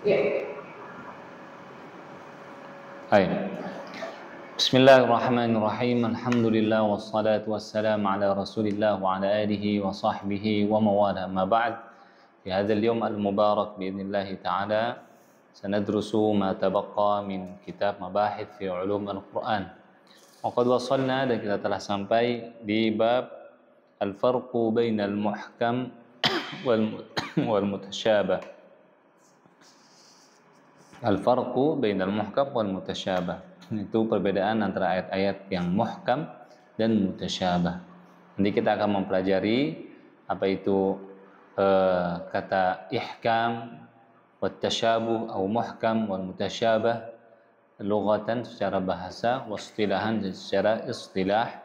Baik. Bismillahirrahmanirrahim. Alhamdulillah wassalatu wassalamu ala Rasulillah wa ala alihi wa sahbihi wa mawala. Ma ba'd. Fi hadzal yawm al-mubarak biidznillah ta'ala sanadrusu ma tabaqqa min kitab mabahith fi ulum al-Qur'an. Wa qad wasalna, dan kita telah sampai di bab al-farqu bainal muhkam wal mutasyabah. Al-farqu bainal muhkam wal mutasyabah, itu perbedaan antara ayat-ayat yang muhkam dan mutasyabah. Nanti kita akan mempelajari apa itu kata ihkam, wat tasyabuh atau muhkam wal mutasyabah lughatan secara bahasa, wastilahan secara istilah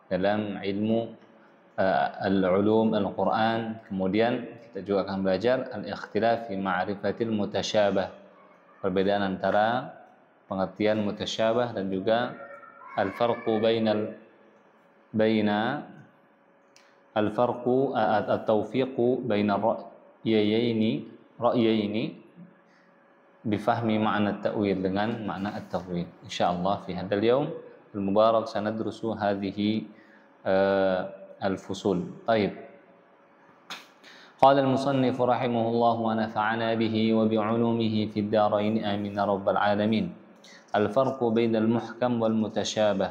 dalam ilmu al-ulum al-Quran. Kemudian kita juga akan belajar al-ikhtilaf fi ma'rifatil mutasyabah, perbedaan antara pengertian mutasyabah dan juga al-farqu al-farqu at-tawfiqu baina ra'yaini bifahmi ma'na at-ta'wil, dengan makna at-ta'wil. Insyaallah fi hadzal yaum al-mubarak sanadrusu hadhihi al-fusul. Baik. قال المصنف رحمه الله ونفعنا به وبعلومه في الدارين آمين رب العالمين. الفرق بين المحكم والمتشابه.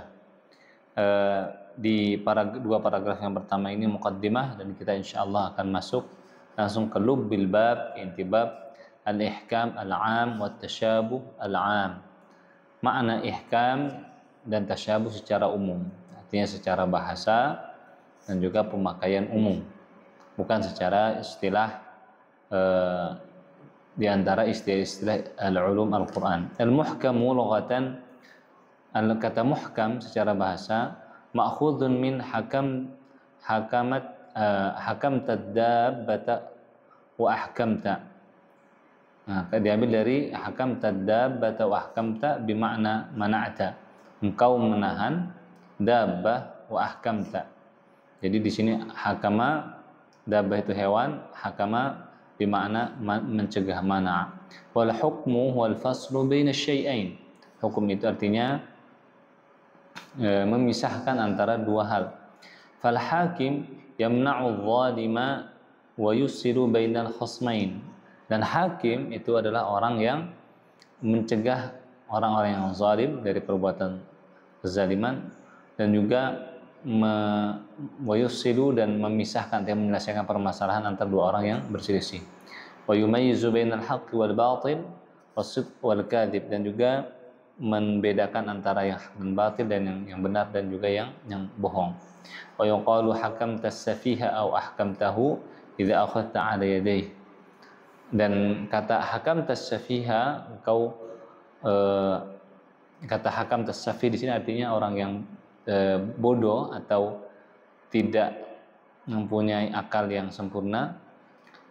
Di dua paragraf yang pertama ini muqaddimah, dan kita insyaallah akan masuk langsung ke lubbil bab, inti bab al-ihkam al-'am wa tasyabuh al-'am. Makna ihkam dan tasyabuh secara umum, artinya secara bahasa dan juga pemakaian umum, bukan secara istilah di antara istilah al-ulum al-Quran. Al-muhkamu lughatan, kata muhkam secara bahasa ma'khudun min hakamta dabbata wa ahkamta. Nah, diambil dari hakamta dabbata wa ahkamta bimakna mana'ta, engkau menahan, dabbah wa ahkamta. Jadi di sini hakama, dabbah itu hewan, hakama bermakna mencegah, mana'. Wal hukmu wal faslu baina syai'ain. Hukum itu artinya memisahkan antara dua hal. Fal hakim yamna'u adh-dhalima wa yusiru bainal khasmain. Dan hakim itu adalah orang yang mencegah orang-orang yang zalim dari perbuatan kezaliman, dan juga wayusilu, dan memisahkan, yang menyelesaikan permasalahan antara dua orang yang berselisih. Wa yumayyizu bainal haqqi wal batil was-sidq wal kadzib, dan juga membedakan antara yang hak dan batil, dan yang benar dan juga yang bohong. Wa yuqalu hakamta as-safiha aw ahkamtahu idza akhadta 'ala yadayhi. Dan kata hakamta as-safiha, engkau kata hakamta as-safi di sini artinya orang yang bodoh atau tidak mempunyai akal yang sempurna.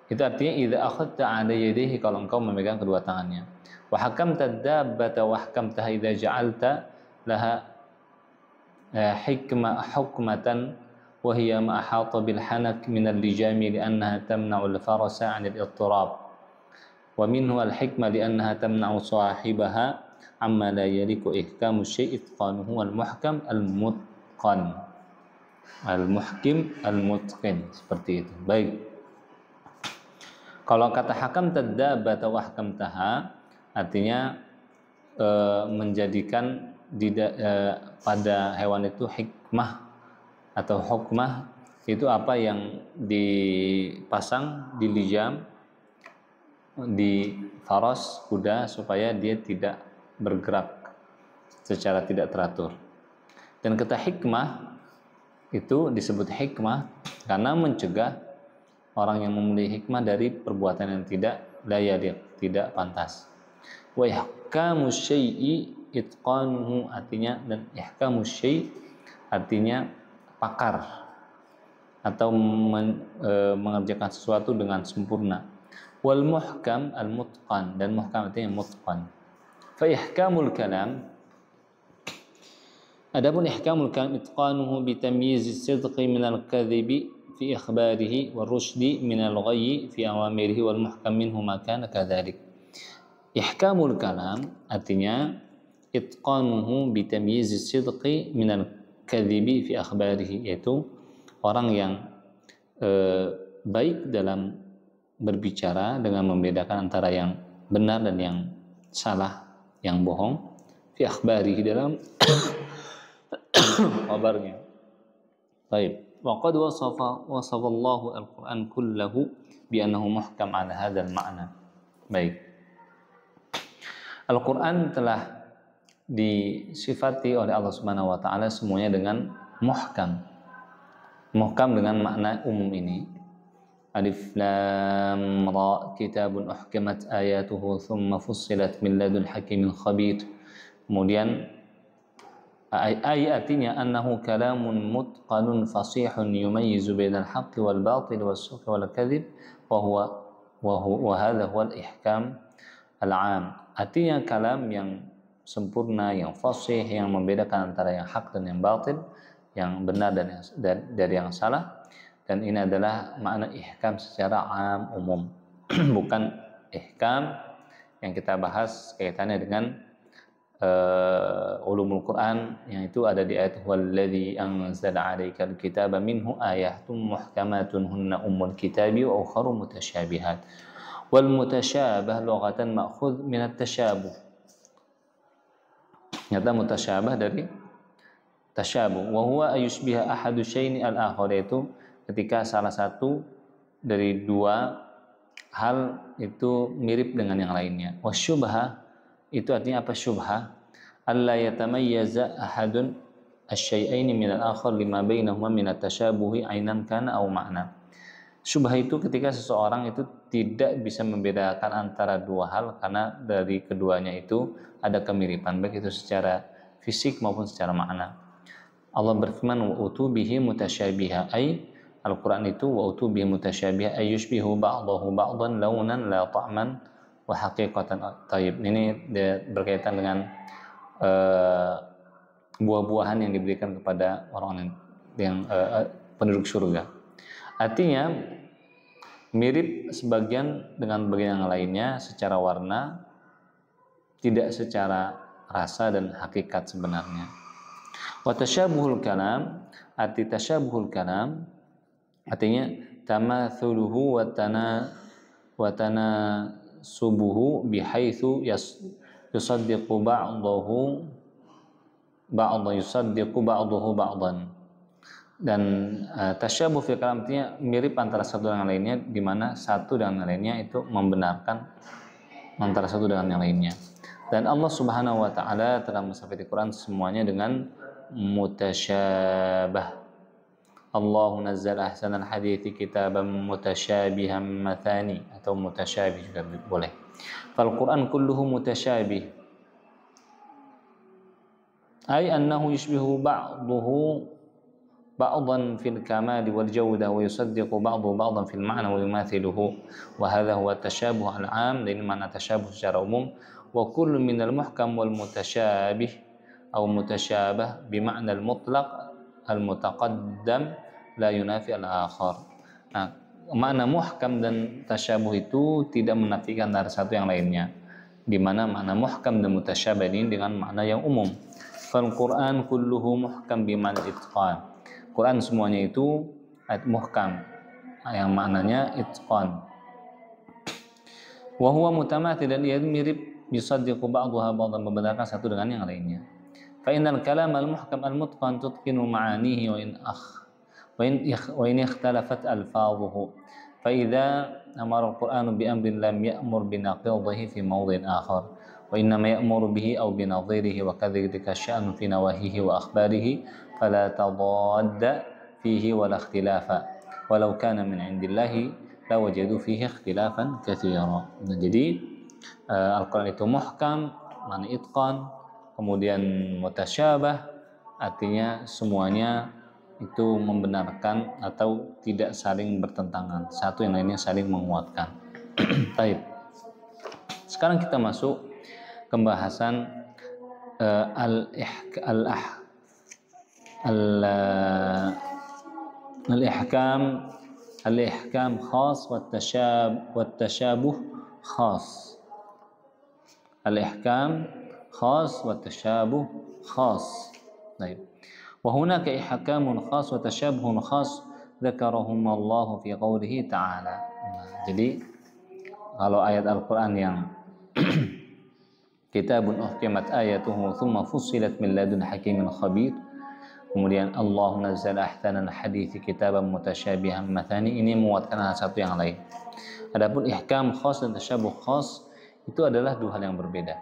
Itu artinya idza akhadta 'ala yadayhi, kalau engkau memegang kedua tangannya. Wa hakamta ad-dabbata wa ahkamtaha idza ja'alta laha hukmatan wa hiya ma ahata bil hanak min al-lijami li'annaha tamna'u al-farasa 'an al-ittirab. Wa minhu al-hikmah li'annaha tamna'u sahibaha amma la yaliku ihkamu syai' itqanuhu wal muhkam al-mutqan. Al-muhkim al-mutqin, seperti itu. Baik. Kalau kata hakam tadabbata wa ahkamtaha artinya menjadikan pada hewan itu hikmah atau hukmah, itu apa yang dipasang di lijam, di faras kuda, supaya dia tidak bergerak secara tidak teratur. Dan kata hikmah itu disebut hikmah karena mencegah orang yang memiliki hikmah dari perbuatan yang tidak layak, tidak pantas. Wa ihkamu syai'i itqanuhu, artinya, dan ihkamu syai' artinya pakar atau mengerjakan sesuatu dengan sempurna. Wal muhkam al mutqan, dan muhkam artinya mutqan. Fa ihkamul kalam, adapun ihkamul kalam itqanuhu bi tamyiz as-sidqi min al-kadhibi fi ikhbarihi wa rusydi min al-ghayyi fi awamirihi wal muhkam minhu ma kana kadzalik. Ihkamul kalam artinya itqanuhu bi tamyiz as-sidqi min al-kadhibi fi akhbarihi, yaitu orang yang baik dalam berbicara dengan membedakan antara yang benar dan yang salah, yang bohong, fi akhbarihi dalam kabarnya. Baik, wa qad wasafa Allah al-Qur'an kullahu bi annahu muhkam ala hadzal ma'na. Baik. Al-Qur'an telah disifati oleh Allah Subhanahu wa taala semuanya dengan muhkam. Muhkam dengan makna umum ini. Alif lam ra kitabun uhkimat ayatuhu thumma fussilat min ladun hakimin khabir. Kemudian artinya annahu kalamun mutqanun fasihun yumayyizu bainal haqqi wal batil was sufhi wal kadhib wa hadha huwa al-ihkam al-'am. Artinya kalam yang sempurna, yang fasih, yang membedakan antara yang hak dan yang batil, yang benar dan dari yang salah. Dan ini adalah makna ihkam secara am, umum. Bukan ihkam yang kita bahas kaitannya dengan ulumul Quran, yang itu ada di ayat walladzi anzala 'alaikal kitaba minhu ayatun muhkamatun hunna ummul kitabi wa ukharu mutasyabihat. Wal mutasyabah lughatan ma'khudh min at-tasyabuh. Nyata mutasyabah dari tasyabuh. Wa huwa ayushbiha ahadu syai'in al-akhar, yaitu ketika salah satu dari dua hal itu mirip dengan yang lainnya. Wasyubha itu artinya apa? Syubha alla yatamayyaza ahadun asy-syai'aini min al-akhar lima bainahuma min at-tasyabuhi ainan kana aw ma'na. Syubha itu ketika seseorang itu tidak bisa membedakan antara dua hal karena dari keduanya itu ada kemiripan, baik itu secara fisik maupun secara makna. Allah berfirman wa utubihi mutasyabiha, ay Al-Quran itu wa utubihi mutasyabiha ay yushbihu ba'dahu ba'dan launan la ta'man wa haqiqatan. Taib. Ini berkaitan dengan buah-buahan yang diberikan kepada orang yang penduduk surga. Artinya mirip sebagian dengan bagian yang lainnya secara warna, tidak secara rasa dan hakikat sebenarnya. Wa tasyabuhul kalam, arti tasyabuhul kalam artinya tamathuluhu wa tanasubuhu bihaitsu yusaddiqu ba'dahu ba'dan. Dan tasyabuh fil kalam artinya mirip antara satu dengan lainnya, di mana satu dengan lainnya itu membenarkan antara satu dengan yang lainnya. Dan Allah Subhanahu wa taala telah mensifati Quran semuanya dengan mutasyabah. Allahu nazzala ahsanal hadithi kitaban mutasyabihan mathani, atau mutasyabih juga boleh. Fal Quran kulluhu mutasyabih, ay annahu yushbihu ba'dahu ba'dan fil kamal wal jawdah wa yusaddiqu ba'dahu ba'dan fil ma'na wa yumathiluhu, wa hadha huwa tasyabuh al-'am. Dan ini makna tasyabuh secara umum. Wa kullu minal muhkam wal mutasyabih aw mutasyabah bi ma'na al-mutlaq al-mutaqaddam la yunafi al-akhar. Nah, makna muhkam dan tasyabuh itu tidak menafikan antara satu yang lainnya, di mana makna muhkam dan mutasyabih ini dengan makna yang umum. Fal Quran kulluhu muhkam bi ma'na itqan. Quran semuanya itu ayat muhkam yang maknanya itqan. Wa huwa mutamathil, dan ia mirip yusaddiqu ba'daha ba'dan, membenarkan satu dengan yang lainnya. Fa innal kalam al-muhkam al-mutqan tutqinu ma'anihi wa in ikhtalafat alfazuhu. Fa idza amara al-Qur'anu bi amrin lam ya'mur bi naqidhihi fi mawdhi'in akhar wa innama ya'muru bihi aw bi nadhirihi wa kadzalika sya'nu fi nawahihi wa akhbarihi fala tadadda fihi wala ikhtilafa walau kana min 'indillahi lawajadu fihi ikhtilafan katsira. Jadi Al-Quran itu muhkam, makna itqan, kemudian mutasyabah, artinya semuanya itu membenarkan atau tidak saling bertentangan, satu yang lainnya saling menguatkan. Baik. Sekarang kita masuk pembahasan al-ihkam khas wa tasyabuh khas. Al-ihkam khas wa tasyabuh khas. Baik. Wa hunaka ihkamun khas wa tasyabuhun khas dzakarahum Allah fi qoulihi ta'ala. Jadi kalau ayat Al-Qur'an yang kitabun uhkimat ayatuhu thumma fussilat min ladun hakimin khabir, kemudian Allah nazzala ahsanal hadithi kitaban mutasyabihan mathani, ini menguatkan satu yang lain. Adapun ihkam khas dan tasyabuh khas itu adalah dua hal yang berbeda.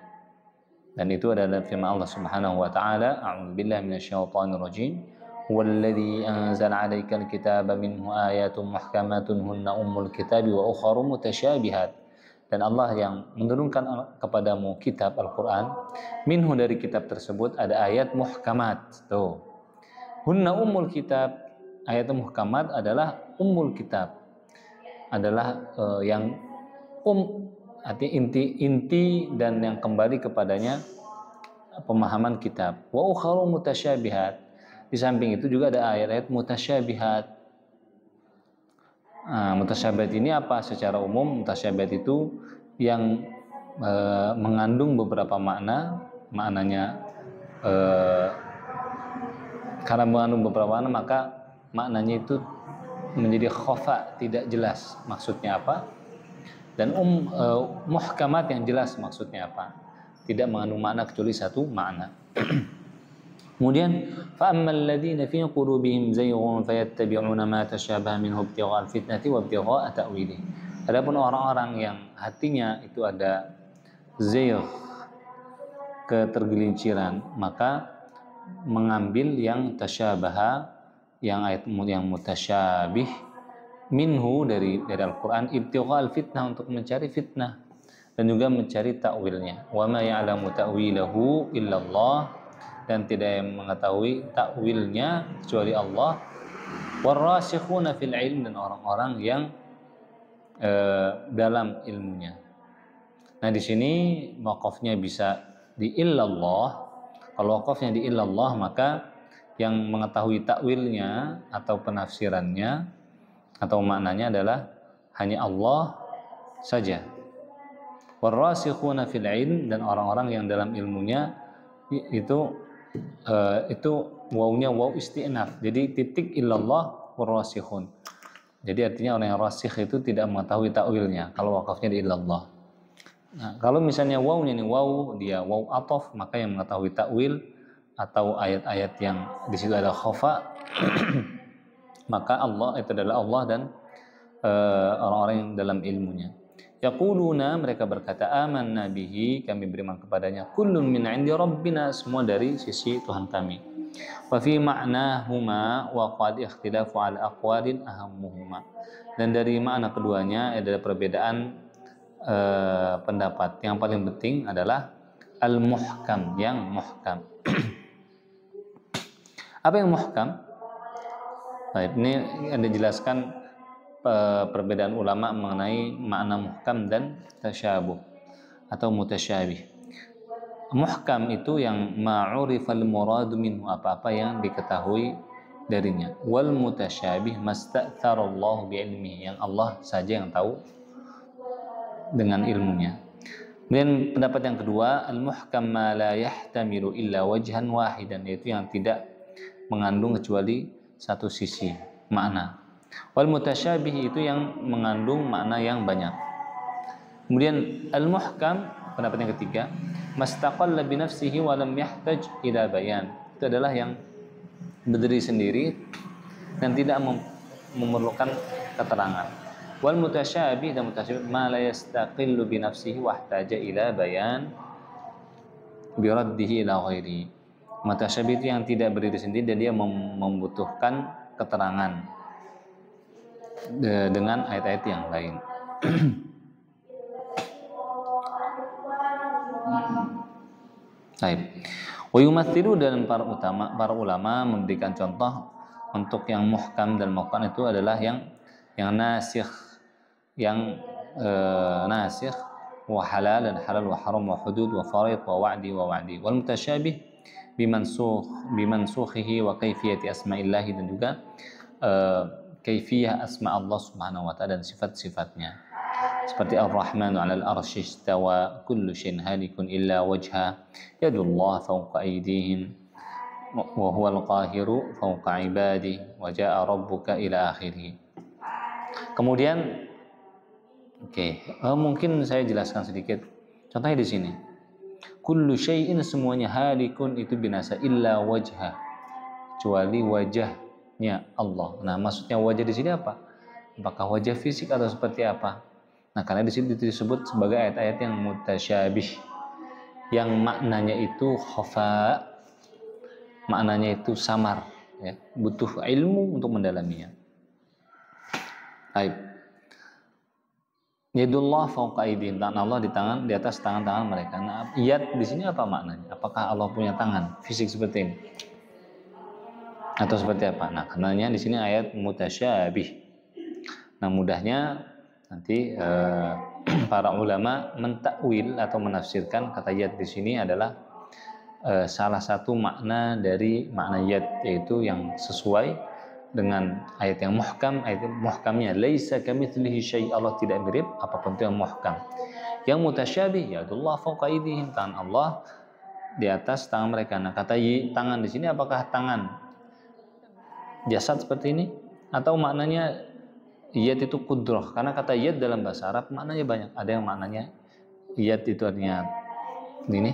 Dan itu adalah firman Allah Subhanahu wa taala, a'udzubillahi minasyaitonir rajim, "Walladzi anzala 'alaikal kitaba minhu ayatun muhkamatun hunna ummul kitabi wa ukharu mutasyabihat." Dan Allah yang menurunkan kepadamu kitab Al-Qur'an, minhu dari kitab tersebut ada ayat muhkamat. Tuh. Hunna ummul kitab, ayat muhkamat adalah ummul kitab. Adalah yang artinya inti dan yang kembali kepadanya pemahaman kitab. Wa ukharu mutasyabihat. Di samping itu juga ada ayat-ayat mutasyabihat. Mutasyabihat ini apa? Secara umum mutasyabihat itu yang mengandung beberapa maknanya karena mengandung beberapa makna, maka maknanya itu menjadi khafa, tidak jelas maksudnya apa. Dan muhkamat yang jelas maksudnya apa, tidak mengandung makna kecuali satu makna. Kemudian fa'ammal ladzina fi qulubihim zayghun fayattabi'una ma tashabaha minhu ibtigha'al fitnati wa ibtigha'a ta'wilih. Adapun orang-orang yang hatinya itu ada zayg, ketergelinciran, maka mengambil yang tasyabaha, yang ayat yang mutasyabih, minhu dari Al-Quran, ibtigha'al fitnah, untuk mencari fitnah dan juga mencari ta'wilnya. Wa ma ya'lamu ta'wilahu illallah, dan tidak yang mengetahui ta'wilnya kecuali Allah. Warasikhuna fil ilm, dan orang-orang yang dalam ilmunya. Nah, di sini waqafnya bisa di illallah. Kalau waqafnya di illallah, maka yang mengetahui ta'wilnya atau penafsirannya atau maknanya adalah hanya Allah saja. Warasikhuna fil ilm, dan orang-orang yang dalam ilmunya itu wawunya waw isti'naf. Jadi titik illallah warasikhun. Jadi artinya orang yang rasikh itu tidak mengetahui ta'wilnya kalau wakafnya di illallah. Nah, kalau misalnya wawunya ini dia waw ataf, maka yang mengetahui ta'wil atau ayat-ayat yang di situ ada khafa maka Allah itu adalah Allah dan orang-orang yang dalam ilmunya. Yaquluna, mereka berkata, amanna bihi, kami beriman kepadanya, kullun min 'indi rabbina, semua dari sisi Tuhan kami. Wa fi ma'nahuma wa qad ikhtilafu 'ala aqwalin ahammuhuma, dan dari makna keduanya adalah perbedaan pendapat. Yang paling penting adalah al-muhkam, yang muhkam. Apa yang muhkam? Baik, ini ada jelaskan perbedaan ulama mengenai makna muhkam dan tasyabuh atau mutasyabih. Muhkam itu yang ma'urifal muradu minhu, apa-apa yang diketahui darinya. Wal mutasyabih masta'tharallahu bi'ilmihi, yang Allah saja yang tahu dengan ilmunya. Kemudian pendapat yang kedua, al-muhkam ma la yahtamilu illa wajhan wahidan, yaitu yang tidak mengandung kecuali satu sisi makna. Wal mutasyabih itu yang mengandung makna yang banyak. Kemudian al-muhkam, pendapat yang ketiga, mastaqalla bi nafsihi wa lam yahtaj ila bayan, itu adalah yang berdiri sendiri dan tidak memerlukan keterangan. Wal mutasyabih, dan mutasyabih ma la yastaqillu bi nafsihi wa ihtaja ila bayan bi raddihi ila ghairi. Mutasyabih itu yang tidak berdiri sendiri dan dia membutuhkan keterangan dengan ayat-ayat yang lain. Baik. Wa yumathilu, dan para ulama memberikan contoh untuk yang muhkam dan muhkam itu adalah yang nasikh, yang nasikh wa halal, dan halal wa haram wa hudud wa farid wa wa'di wa wa'di. Wal mutasyabih bimansukhihi wa kaifiyati asma'illahi, dan juga kaifiyah asma Allah Subhanahu wa ta'ala dan sifat-sifatnya. seperti Ar-Rahmanu 'alal arsy istawa kullu syai'in halikun illa wajha yadullah fawqa aydihim wa huwal qahiru fawqa ibadihi wa jaa'a rabbuka ila akhirih. Kemudian mungkin saya jelaskan sedikit. Contohnya di sini. Kullu syai'in, semuanya, halikun itu binasa illa wajha, kecuali wajahnya Allah. Nah, maksudnya wajah di sini apa? Apakah wajah fisik atau seperti apa? Nah, karena di sini disebut sebagai ayat-ayat yang mutasyabih, yang maknanya itu khafa, maknanya itu samar, ya, butuh ilmu untuk mendalaminya. Baik. Yadullah fawqa aydihim, tangan Allah di atas tangan-tangan mereka. Nah, yad di sini apa maknanya? Apakah Allah punya tangan fisik seperti ini? Atau seperti apa? Nah, karenanya di sini ayat mutasyabih. Nah, mudahnya nanti para ulama mentakwil atau menafsirkan kata yad di sini adalah salah satu makna dari makna yad, yaitu yang sesuai dengan ayat yang muhkam. Ayat muhkamnya laisa kamitslihi syai', Allah tidak mirip apapun itu yang muhkam. Yang mutasyabih, yadullah fawqa aydihim, tangan Allah di atas tangan mereka. Nah, kata tangan di sini apakah tangan jasad seperti ini, atau maknanya yad itu kudrah? Karena kata yad dalam bahasa Arab maknanya banyak. Ada yang maknanya yad itu artinya ini,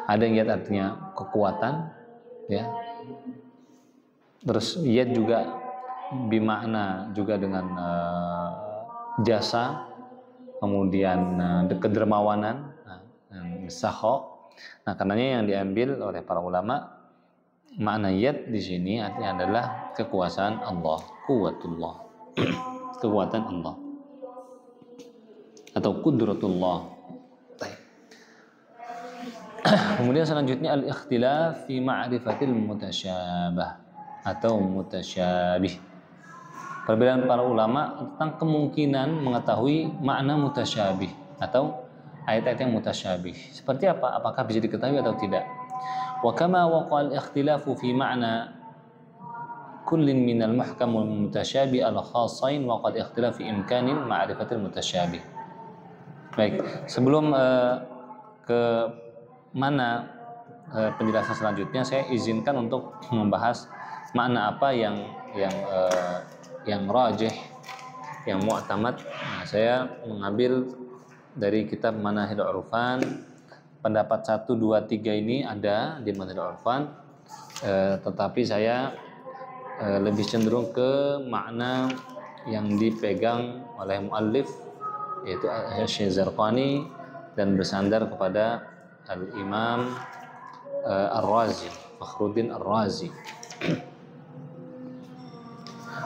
ada yang yad artinya kekuatan, ya. Terus yad juga bimakna juga dengan jasa, kemudian kedermawanan, sakho. Nah, karenanya yang diambil oleh para ulama, makna yad di sini artinya adalah kekuasaan Allah, kuwatullah, kekuatan Allah atau kudratullah. Kemudian selanjutnya al-ikhtilaf fi ma'rifatil mutasyabah atau mutasyabih. Perbedaan para ulama tentang kemungkinan mengetahui makna mutasyabih atau ayat-ayat yang mutasyabih. Seperti apa? Apakah bisa diketahui atau tidak? Wa kama waqa'al ikhtilafu fi ma'na kullin minal muhkam wal mutasyabih al-khassain wa qad ikhtilaf fi imkanil ma'rifatil mutasyabih. Baik, sebelum ke mana penjelasan selanjutnya, saya izinkan untuk membahas makna apa yang rajih, yang mu'tamad. Nah, saya mengambil dari kitab Manahil Urfan. Pendapat 1, 2, 3 ini ada di Manahil Urfan, tetapi saya lebih cenderung ke makna yang dipegang oleh muallif, yaitu Syekh Zarqani, dan bersandar kepada Al-Imam Ar-Razi, Fakhruddin Ar-Razi.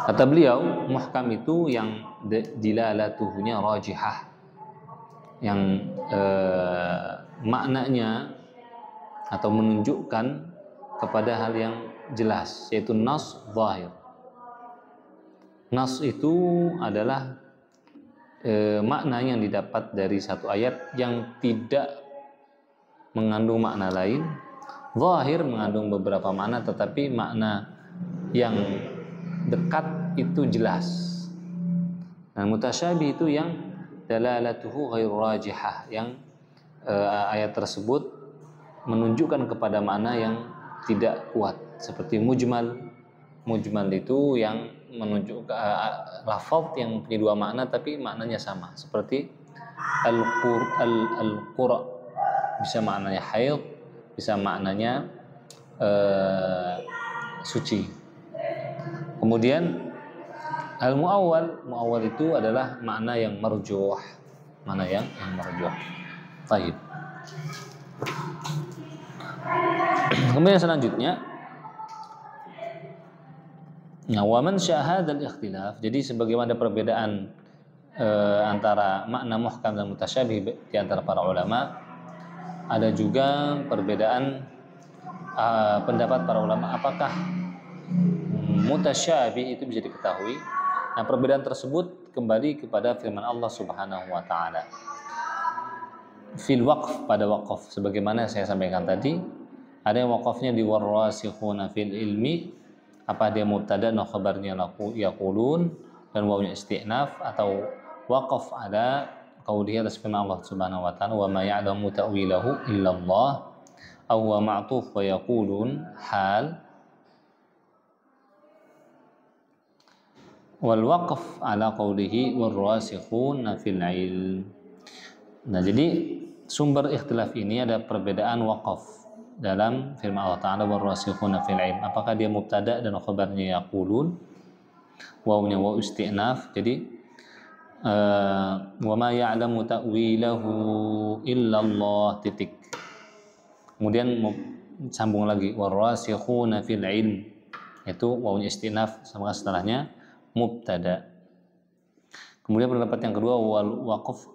Kata beliau, muhkam itu yang dilalatuhunya rajihah, yang maknanya atau menunjukkan kepada hal yang jelas, yaitu nas zahir. Nas itu adalah makna yang didapat dari satu ayat yang tidak mengandung makna lain. Zahir mengandung beberapa makna, tetapi makna yang dekat itu jelas. Nah, mutasyabih itu yang dalalatuhu ghairu rajihah, yang ayat tersebut menunjukkan kepada makna yang tidak kuat, seperti mujmal. Mujmal itu yang menunjukkan lafaz yang punya dua makna tapi maknanya sama, seperti al-qura, bisa maknanya haid, bisa maknanya suci. Kemudian al-muawwal itu adalah makna yang marjuh, mana yang marjuh. Baik. Kemudian selanjutnya, wa man syahada al-ikhtilaf. Jadi sebagaimana perbedaan antara makna muhkam dan mutasyabih di antara para ulama, ada juga perbedaan pendapat para ulama apakah mutasyabih itu bisa diketahui. Nah, perbedaan tersebut kembali kepada firman Allah Subhanahu wa taala fil waqf, pada waqaf, sebagaimana saya sampaikan tadi. Ada yang waqafnya di warasikhuna fil ilmi, apa dia mubtada, nah khabarnya yaqulun, dan wawnya isti'naf, atau waqaf ala qawlihi atas firman Allah Subhanahu wa taala wa ma ya'lamu ta'wilahu illallah aw wa ma'tuf wa yaqulun hal wal waqf ala qawlihi warrasikhuna fil ilm. Nah, jadi sumber ikhtilaf ini ada perbedaan waqaf dalam firman Allah Ta'ala warrasikhuna fil ilm. Apakah dia mubtada dan khabarnya yaqulun, wawnya waw isti'naf. Jadi wa ma ya'lamu ta'wilahu illallah titik. Kemudian sambung lagi warrasikhuna fil ilm, itu wawnya isti'naf sama setelahnya mubtada. Kemudian pendapat yang kedua wal waqf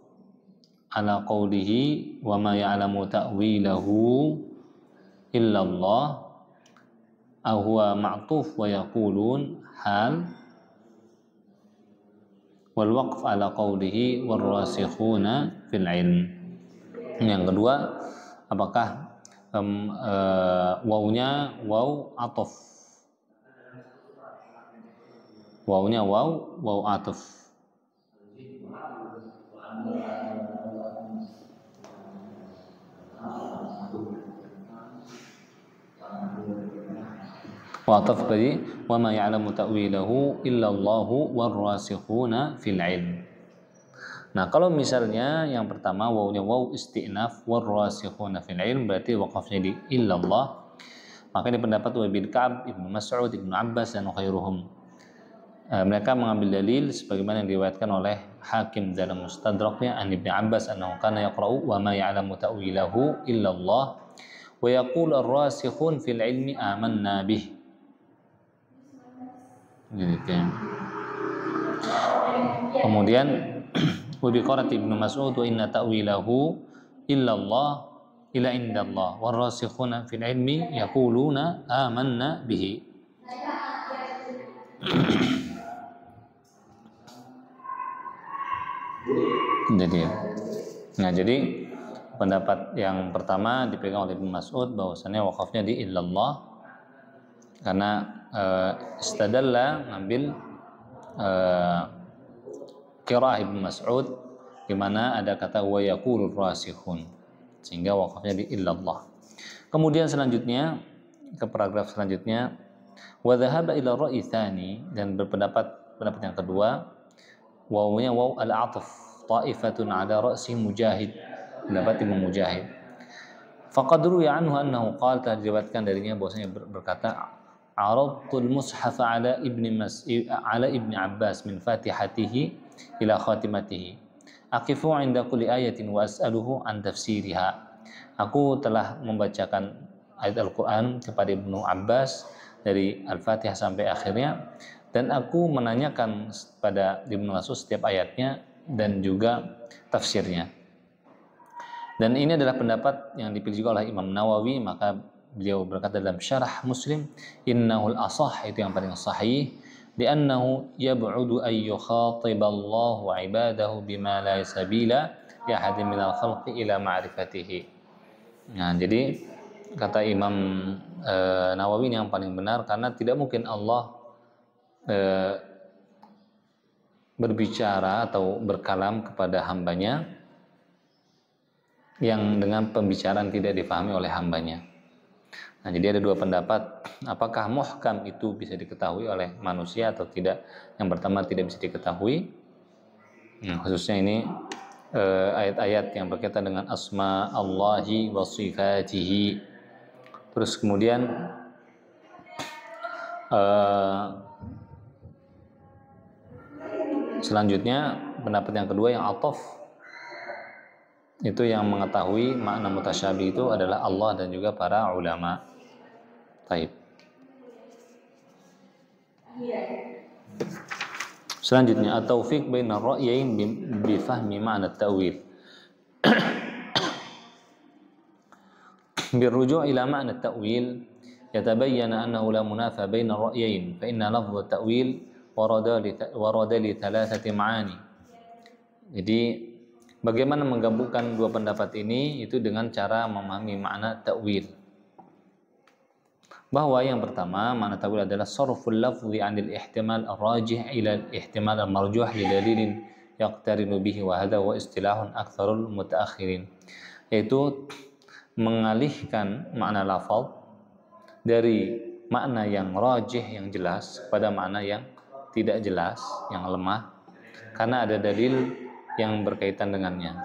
ala qawlihi wa ma ya'lamu ta'wilahu illallah aw huwa ma'tuf wa yaqulun hal wal waqf ala qawlihi warrasikhuna fil ilm. Yang kedua, apakah wawnya waw ataf, wawnya waw ataf. Wa ataf tadi wa ma ya'lamu ta'wilahu illallahu warrasikhuna fil ilm. Nah, kalau misalnya yang pertama wawnya waw isti'naf warrasikhuna fil ilm, berarti waqafnya di illallah. Maka ini pendapat Ubay bin Ka'ab, Ibnu Mas'ud, Ibnu Abbas dan khairuhum. Mereka mengambil dalil sebagaimana yang diriwayatkan oleh Hakim dalam Mustadraknya an Ibnu Abbas annahu kana yaqra'u wa ma ya'lamu ta'wilahu illallah wa yaqulu ar-rasikhun fil ilmi amanna bih. Gitu. Kemudian wa biqarati Ibnu Mas'ud wa inna ta'wilahu illallah ila indallah warrasikhuna fil ilmi yaquluna amanna bihi. Jadi pendapat yang pertama dipegang oleh Ibnu Mas'ud bahwasanya wakafnya di illallah karena istadalla ngambil qiraah Ibnu Mas'ud di mana ada kata wa yaqulur rasikhun, sehingga wakafnya di illallah. Kemudian selanjutnya ke paragraf selanjutnya wa dhahaba ila ra'yi tsani, dan pendapat yang kedua wawnya waw al-'athf ta'ifatun 'ala ra'si Mujahid, pendapat Imam Mujahid. Faqad ruwiya anhu annahu qala, telah diriwayatkan darinya bahwasanya berkata aradtul mushaf ala ibni Abbas min fatihatihi ila khatimatihi aqifu 'inda kulli ayatin wa as'aluhu an tafsiriha. Aku telah membacakan ayat Al-Qur'an kepada Ibnu Abbas dari Al-Fatihah sampai akhirnya, dan aku menanyakan pada Ibnu Mas'ud setiap ayatnya dan juga tafsirnya. Dan ini adalah pendapat yang dipilih juga oleh Imam Nawawi, maka beliau berkata dalam syarah Muslim, innahul asah, itu yang paling sahih, li'annahu yab'udu an yukhatiballahu ibadahu bima la sabila li ahadin minal khalqi ila ma'rifatihi. Nah, jadi kata Imam Nawawi yang paling benar, karena tidak mungkin Allah berbicara atau berkalam kepada hambanya yang dengan pembicaraan tidak difahami oleh hambanya. Nah, jadi ada dua pendapat, apakah muhkam itu bisa diketahui oleh manusia atau tidak. Yang pertama tidak bisa diketahui, khususnya ini ayat-ayat yang berkaitan dengan asma Allahi wa sifatihi. Terus kemudian selanjutnya pendapat yang kedua yang ataf, itu yang mengetahui makna mutasyabih itu adalah Allah dan juga para ulama. Taib. Selanjutnya at-taufiq baina ar-ra'yain bi fahmi ma'na at-ta'wil. Birruju' ila ma'na at-ta'wil yatabayyana annahu la munafa baina ar-ra'yain fa inna lafdh at-ta'wil warada li thalathati ma'ani. Jadi bagaimana menggabungkan dua pendapat ini itu dengan cara memahami makna ta'wil. Bahwa yang pertama, makna ta'wil adalah sarful lafzi 'anil ihtimal ar-rajih ila ihtimal al-marjuh li dalilin yaqtarinu bihi wa hadha wa istilahun aktsarul mutaakhirin, yaitu mengalihkan makna lafaz dari makna yang rajih yang jelas pada makna yang tidak jelas, yang lemah, karena ada dalil yang berkaitan dengannya.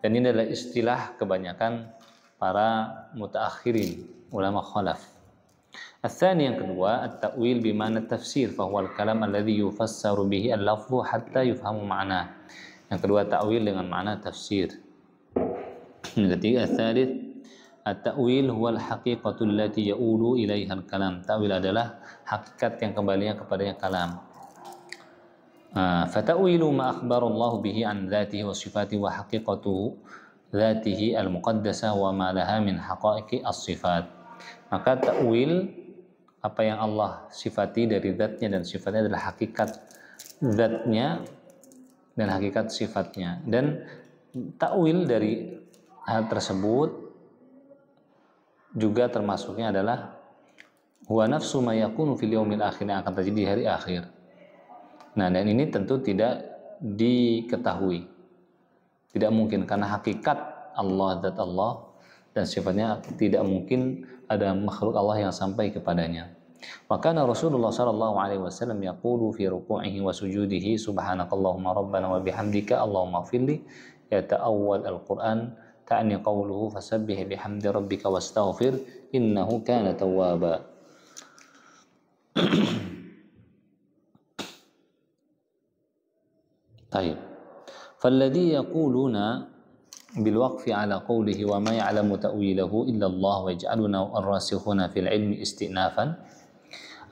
Dan ini adalah istilah kebanyakan para mutaakhirin, ulama khalaf. Al-thani, yang kedua, at-ta'wil bimana tafsir, fahuwa al-kalam alladhi yufassaru bihi al-lafzu hatta yufhamu ma'na. Yang kedua, ta'wil dengan makna tafsir. Yang ketiga, al-thalith, at-ta'wil huwa al-haqiqatu allati ya'ulu ilaiha al-kalam. Ta'wil adalah hakikat yang kembalinya kepadanya kalam. Fata'wilu ma akhbarallahu bihi an dzatihi wa sifatihi wa haqiqatu dzatihi al-muqaddasah wa ma laha min haqaiqi as-sifat. Maka ta'wil, apa yang Allah sifati dari zatnya dan sifatnya, adalah hakikat zatnya dan hakikat sifatnya. Dan ta'wil dari hal tersebut juga termasuknya adalah huwa nafsu ma yakunu fil yaumil akhir, yang akan terjadi di hari akhir. Nah, dan ini tentu tidak diketahui, tidak mungkin, karena hakikat Allah, zat Allah dan sifatnya tidak mungkin ada makhluk Allah yang sampai kepadanya. Maka Rasulullah sallallahu alaihi wasallam yaqulu fi ruku'ihi wa sujudihi subhanakallahumma rabbana wa bihamdika allahumma ighfirli, yata'awwal al-Qur'an ta'ni qawluhu fasabbih bihamdi rabbika wastaghfir innahu kana tawwaba. Baik. Falladhi yaquluna bil waqfi ala qawlihi wa ma ya'lamu ta'wilahu illa Allah wa yaj'aluna ar-rasikhuna fil ilmi istinafan.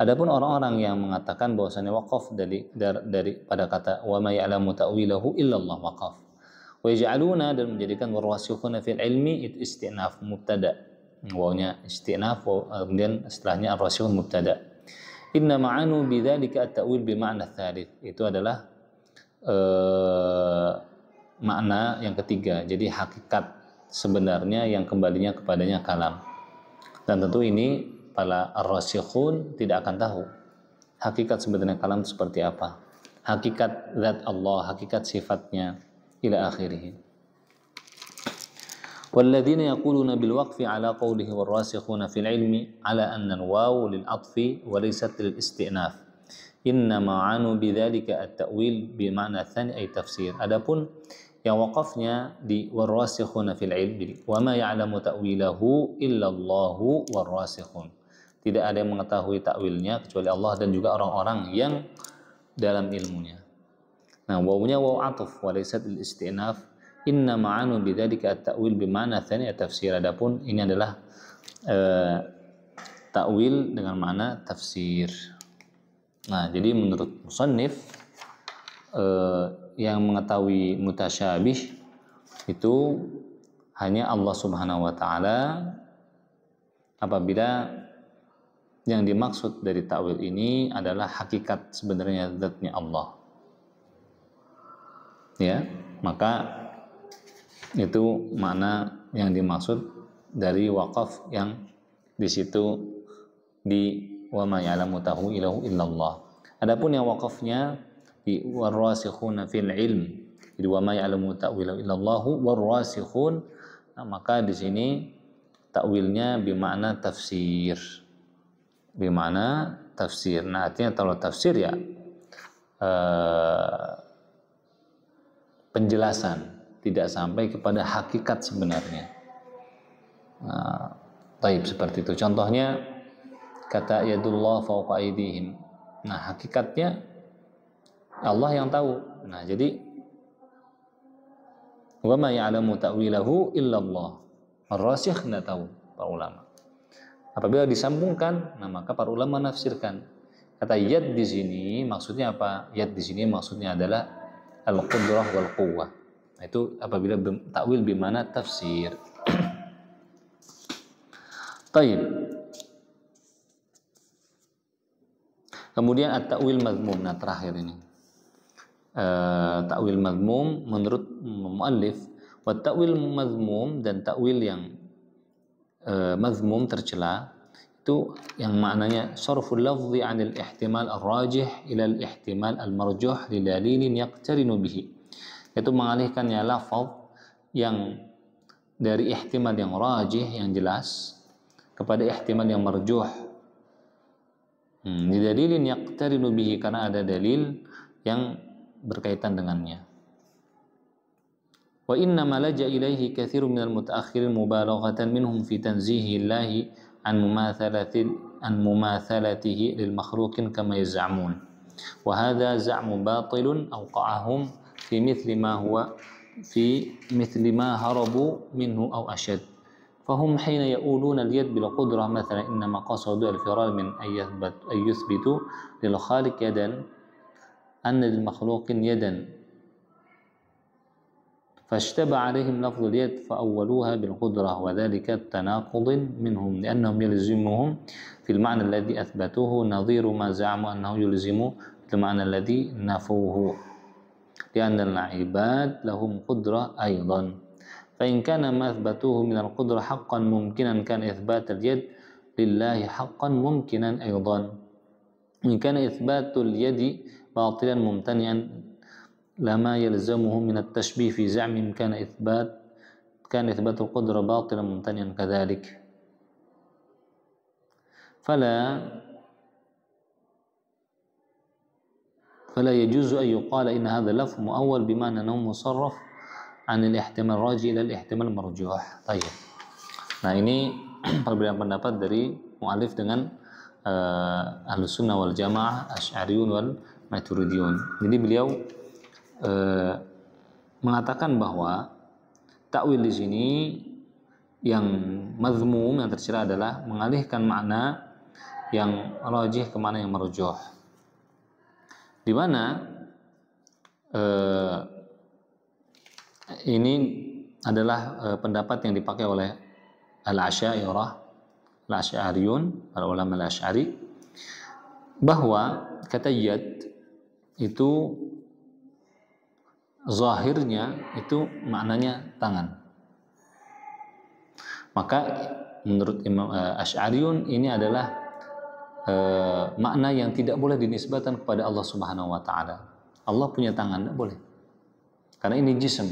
Adapun orang-orang yang mengatakan bahwasanya waqaf dari pada kata wa ma ya'lamu ta'wilahu illa Allah, waqaf. Wa yaj'aluna, dan menjadikan ar-rasikhuna fil ilmi itu istinaf, mubtada. Wawnya istinaf, kemudian setelahnya ar-rasikhun mubtada. Inna ma'anu bidzalika at-ta'wil bi ma'na tsalits. Itu adalah makna yang ketiga. Jadi hakikat sebenarnya yang kembalinya kepadanya kalam. Dan tentu ini para ar-rasikhun tidak akan tahu hakikat sebenarnya kalam itu seperti apa, hakikat zat Allah, hakikat sifatnya, ila akhirih. Walladzina yaquluna bil waqfi ala qawlihi war-rasikhuna fil ilmi ala anna al-wawu lil atfi wa laysat lil istinaf. Inna ma'anu bidzalika at-ta'wil bi ma'na tsani ay tafsir. Adapun yang waqafnya di warasikhuna fil ilmi, wa ma ya'lamu ta'wilahu illa Allahu warasikhun. Tidak ada yang mengetahui takwilnya kecuali Allah dan juga orang-orang yang dalam ilmunya. Nah, wawunya waw atuf wa laysat lil istinaf. Inna ma'anu bidzalika at-ta'wil bi ma'na tsani ay tafsir. Adapun ini adalah takwil dengan makna tafsir. Nah, jadi menurut musannif yang mengetahui mutasyabih itu hanya Allah Subhanahu wa taala, apabila yang dimaksud dari takwil ini adalah hakikat sebenarnya zatnya Allah. Ya, maka itu makna yang dimaksud dari waqaf yang di situ di wa ma ya'lamu ta'wilahu illallah. Adapun yang waqafnya di warasikhuna fil ilm, jadi wa ma ya'lamu ta'wilahu illallahu warasikhun, nah, maka di sini takwilnya bermakna tafsir, bermakna tafsir. Nah, artinya kalau tafsir ya penjelasan, tidak sampai kepada hakikat sebenarnya. Nah, taib seperti itu. Contohnya kata yadullah fawqa aydihim. Nah, hakikatnya Allah yang tahu. Nah, jadi wa ma ya'lamu ta'wilahu illallah. Ar-rasikh enggak tahu para ulama. Apabila disambungkan, nah maka para ulama menafsirkan. Kata yad di sini maksudnya apa? Yad di sini maksudnya adalah al-qudrah wal quwwah. Nah, itu apabila takwil bi mana tafsir. Taib. Kemudian at-ta'wil madmum. Nah, terakhir ini ta'wil madmum menurut muallif, wa ta'wil madmum, dan ta'wil yang madmum tercela itu yang maknanya sarful lafzi 'anil ihtimal ar-rajih ila al-ihtimal al-marjuh li dalilin yaqtarinu bihi. Itu mengalihkannya lafaz yang dari ihtimal yang rajih, yang jelas, kepada ihtimal yang marjuh. Didalilin yaqtarinu bihi, karena ada dalil yang berkaitan dengannya. Wa inna ma laja ilaihi katsirun minal mutaakhirin mubalaghatan minhum fi tanzihi Allahi an mumathalatihi lil makhluqin kama yaz'amun. Wa hadha za'mu batilun awqa'ahum fi mithli ma harabu minhu aw ashad. Fahum hina yaquluna al-yad bil qudrah mathalan innama qasadu al-firar min ay yuthbitu lil khaliq yadan anna lil makhluqin yadan fashtaba alaihim lafdhu al-yad fa awwaluha bil qudrah wa dhalika tanaqud minhum li'annahum yalzimuhum fil ma'na alladhi athbatuhu nadhiru ma za'amu annahu yulzimu fil ma'na alladhi nafuhu li'anna al-'ibad lahum qudrah aidan. فإن كان ما أثبتوه من القدرة حقا ممكنا كان إثبات اليد لله حقا ممكنا أيضا. إن كان إثبات اليد باطلا ممتنعا لما يلزمه من التشبيه في زعمهم كان إثبات القدرة باطلا ممتنعا كذلك. فلا يجوز أن يقال إن هذا لفظ مؤول بمعنى أنه مصرف anil ihtimal raji ila ihtimal marjuh. Baik. Nah, ini perbedaan pendapat dari mu'alif dengan Ahlus Sunnah wal Jamaah, Asy'ariyun wal Maturidiyun. Jadi beliau mengatakan bahwa takwil di sini yang mazmum, yang tercela adalah mengalihkan makna yang rajih ke makna yang marjuh. Di mana ini adalah pendapat yang dipakai oleh al-Asy'ariyah, al-Asy'ariyun, para ulama al-Asy'ari, bahwa kata yad itu zahirnya itu maknanya tangan. Maka menurut Imam Asy'ariyun ini adalah makna yang tidak boleh dinisbahkan kepada Allah Subhanahu wa taala. Allah punya tangan, tidak boleh. Karena ini jism.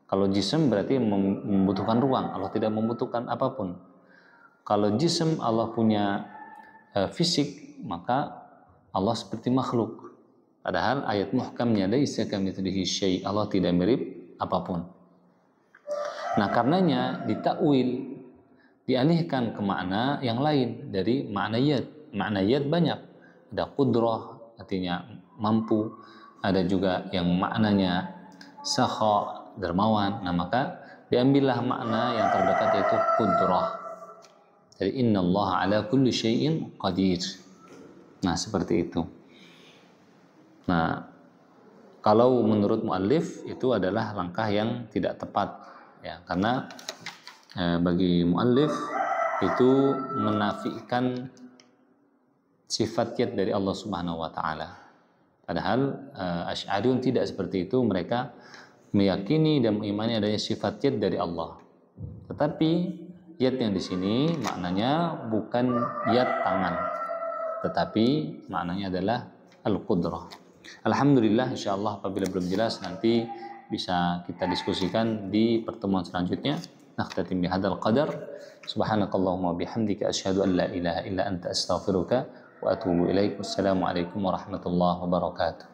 Kalau jism berarti membutuhkan ruang, Allah tidak membutuhkan apapun. Kalau jism Allah punya fisik, maka Allah seperti makhluk. Padahal ayat muhkamnya laisa kamitslihi syai', Allah tidak mirip apapun. Nah, karenanya ditakwil, dialihkan ke makna yang lain dari makna yad. Makna yad banyak. Ada qudrah, artinya mampu. Ada juga yang maknanya sakha, dermawan. Nah, maka diambillah makna yang terdekat, yaitu qudrah. Jadi innallaha ala kulli syai'in qadir. Nah, seperti itu. Nah, kalau menurut muallif itu adalah langkah yang tidak tepat, ya, karena bagi muallif itu menafikan sifat yad dari Allah Subhanahu wa taala. Padahal Asy'ariyun tidak seperti itu. Mereka meyakini dan mengimani adanya sifat yad dari Allah. Tetapi yad yang di sini maknanya bukan yad tangan, tetapi maknanya adalah al-qudrah. Alhamdulillah, insyaallah apabila belum jelas nanti bisa kita diskusikan di pertemuan selanjutnya. Nakhtatim bihadzal qadar. Subhanakallahumma bihamdika asyhadu an la ilaha illa anta astaghfiruka wa atubu ilaik. Wassalamualaikum warahmatullahi wabarakatuh.